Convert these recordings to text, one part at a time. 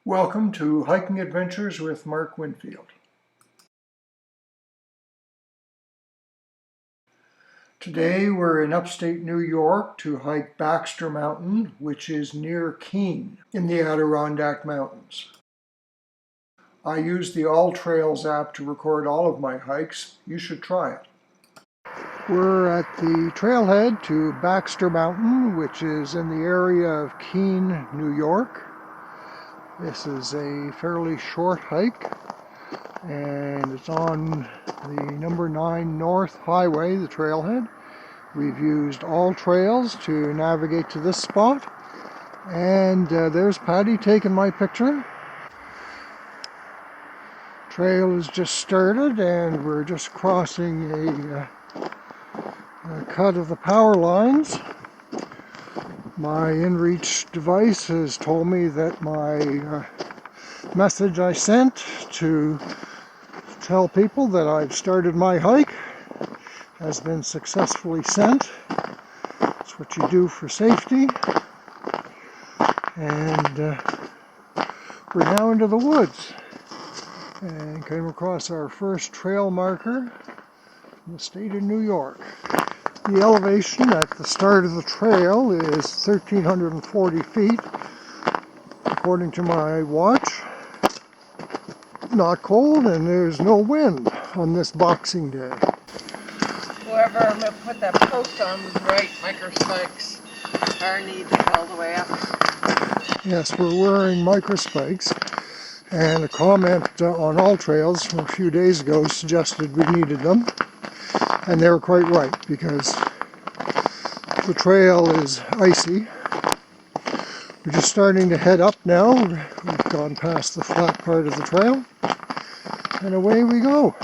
Welcome to Hiking Adventures with Mark Winfield. Today we're in upstate New York to hike Baxter Mountain, which is near Keene in the Adirondack Mountains. I use the All Trails app to record all of my hikes. You should try it. We're at the trailhead to Baxter Mountain, which is in the area of Keene, New York. This is a fairly short hike, and it's on the number 9 North Highway, the trailhead. We've used All Trails to navigate to this spot, and there's Patty taking my picture. Trail has just started, and we're just crossing a cut of the power lines. My inReach device has told me that my message I sent to tell people that I've started my hike has been successfully sent. That's what you do for safety. And we're now into the woods and came across our first trail marker in the state of New York. The elevation at the start of the trail is 1,340 feet, according to my watch. Not cold, and there's no wind on this Boxing Day. Whoever put that post on was right. Micro spikes are needed all the way up. Yes, we're wearing micro spikes, and a comment on All Trails from a few days ago suggested we needed them. And they were quite right, because the trail is icy. We're just starting to head up now. We've gone past the flat part of the trail, and away we go.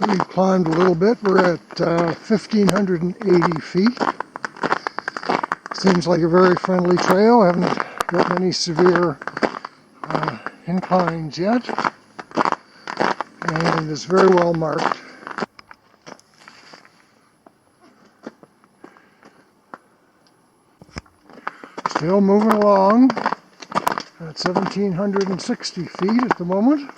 We climbed a little bit. We're at 1,580 feet. Seems like a very friendly trail. I haven't got any severe inclines yet, and it's very well marked. Still moving along at 1,760 feet at the moment.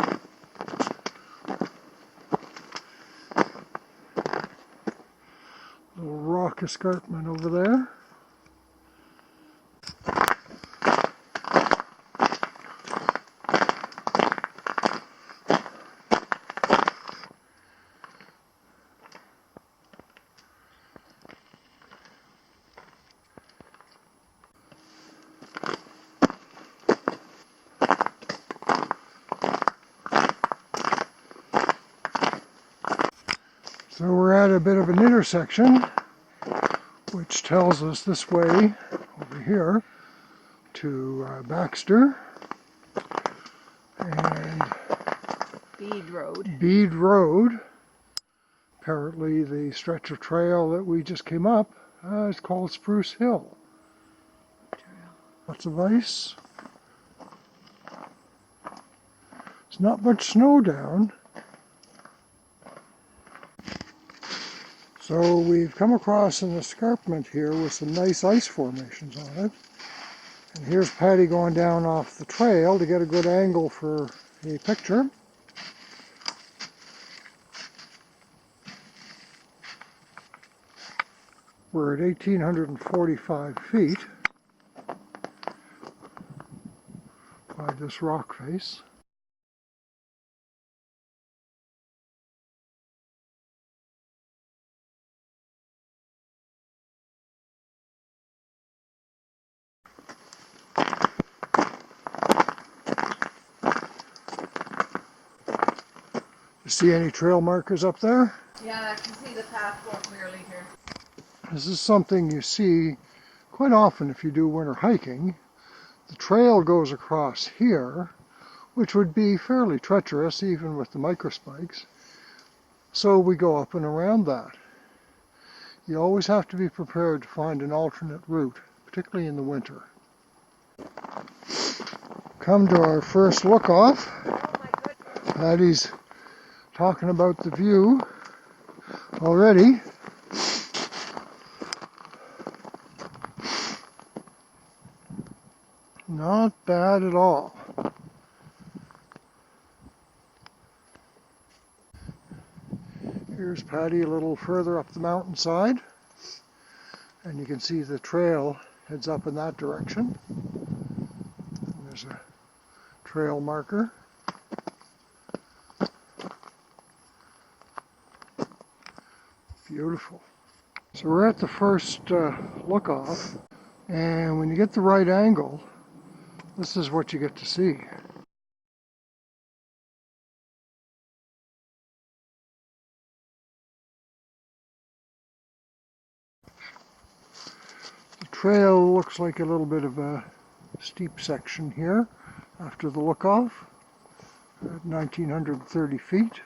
Little rock escarpment over there. So we're at a bit of an intersection, which tells us this way over here to Baxter and Bede Road. Apparently the stretch of trail that we just came up is called Spruce Hill. Lots of ice. There's not much snow down. So we've come across an escarpment here with some nice ice formations on it. And here's Patty going down off the trail to get a good angle for a picture. We're at 1,845 feet by this rock face. You see any trail markers up there? Yeah, I can see the path more clearly here. This is something you see quite often if you do winter hiking. The trail goes across here, which would be fairly treacherous even with the microspikes. So we go up and around that. You always have to be prepared to find an alternate route, particularly in the winter. come to our first look off. Patty's talking about the view already. Not bad at all. Here's Patty a little further up the mountainside, and you can see the trail heads up in that direction. And there's a trail marker. Beautiful. So we're at the first look off, and when you get the right angle, this is what you get to see. The trail looks like a little bit of a steep section here after the look off at 1930 feet.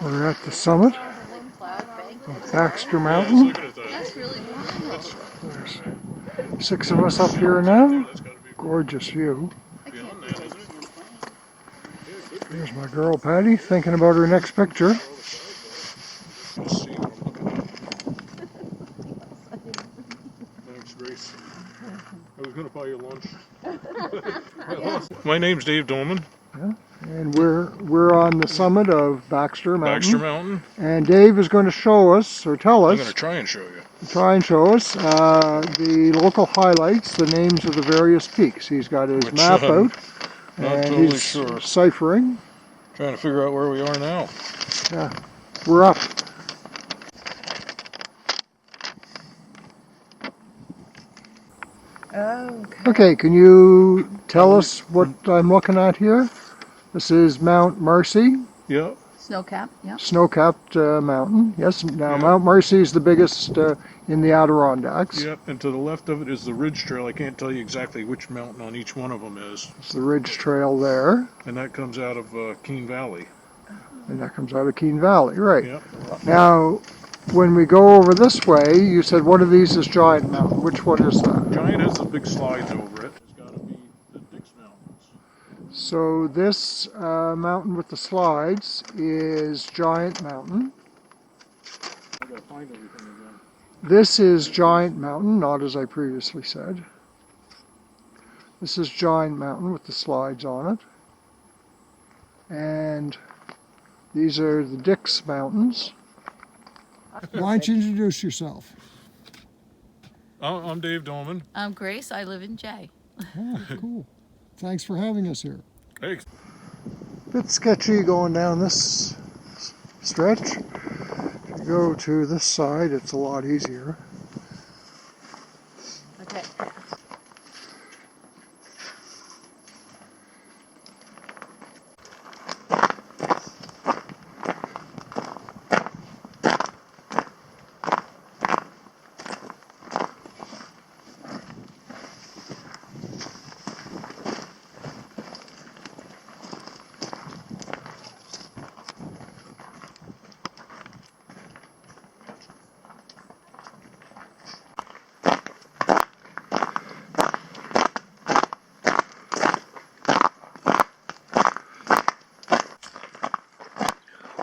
We're at the summit of Baxter Mountain. There's 6 of us up here now. Gorgeous view. Here's my girl Patty thinking about her next picture. Thanks, Grace. I was going to buy you lunch. My name's Dave Dolman. Yeah. And we're on the summit of Baxter Mountain. Baxter Mountain. And Dave is going to show us, or tell us. I'm going to try and show you. The local highlights, the names of the various peaks. He's got his map out. Not and totally he's sure. Ciphering. Trying to figure out where we are now. Yeah, we're up. Okay, can you tell us what I'm looking at here? This is Mount Marcy. Yep. Snow-capped, yeah. Snow-capped mountain. Yes, now Yep. Mount Marcy is the biggest in the Adirondacks. Yep, and to the left of it is the Ridge Trail. I can't tell you exactly which mountain on each one of them is. It's the Ridge Trail there. And that comes out of Keene Valley. And that comes out of Keene Valley, right. Yep. Now, when we go over this way, you said one of these is Giant Mountain. Which one is that? Giant has the big slides over it. It's got to be the Dix Mountains. So this mountain with the slides is Giant Mountain. I got to find everything again. This is Giant Mountain, not as I previously said. This is Giant Mountain with the slides on it. And these are the Dix Mountains. Why don't you introduce yourself? I'm Dave Dolman. I'm Grace. I live in Jay. Oh, cool. Thanks for having us here. Hey. Bit sketchy going down this stretch. If you go to this side, it's a lot easier. Okay.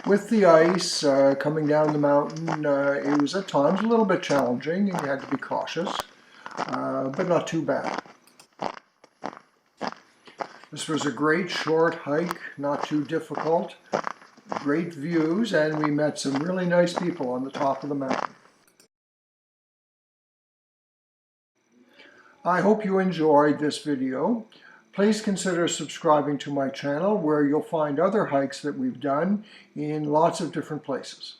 With the ice coming down the mountain, it was at times a little bit challenging and you had to be cautious, but not too bad. This was a great short hike, not too difficult, great views, and we met some really nice people on the top of the mountain. I hope you enjoyed this video. Please consider subscribing to my channel where you'll find other hikes that we've done in lots of different places.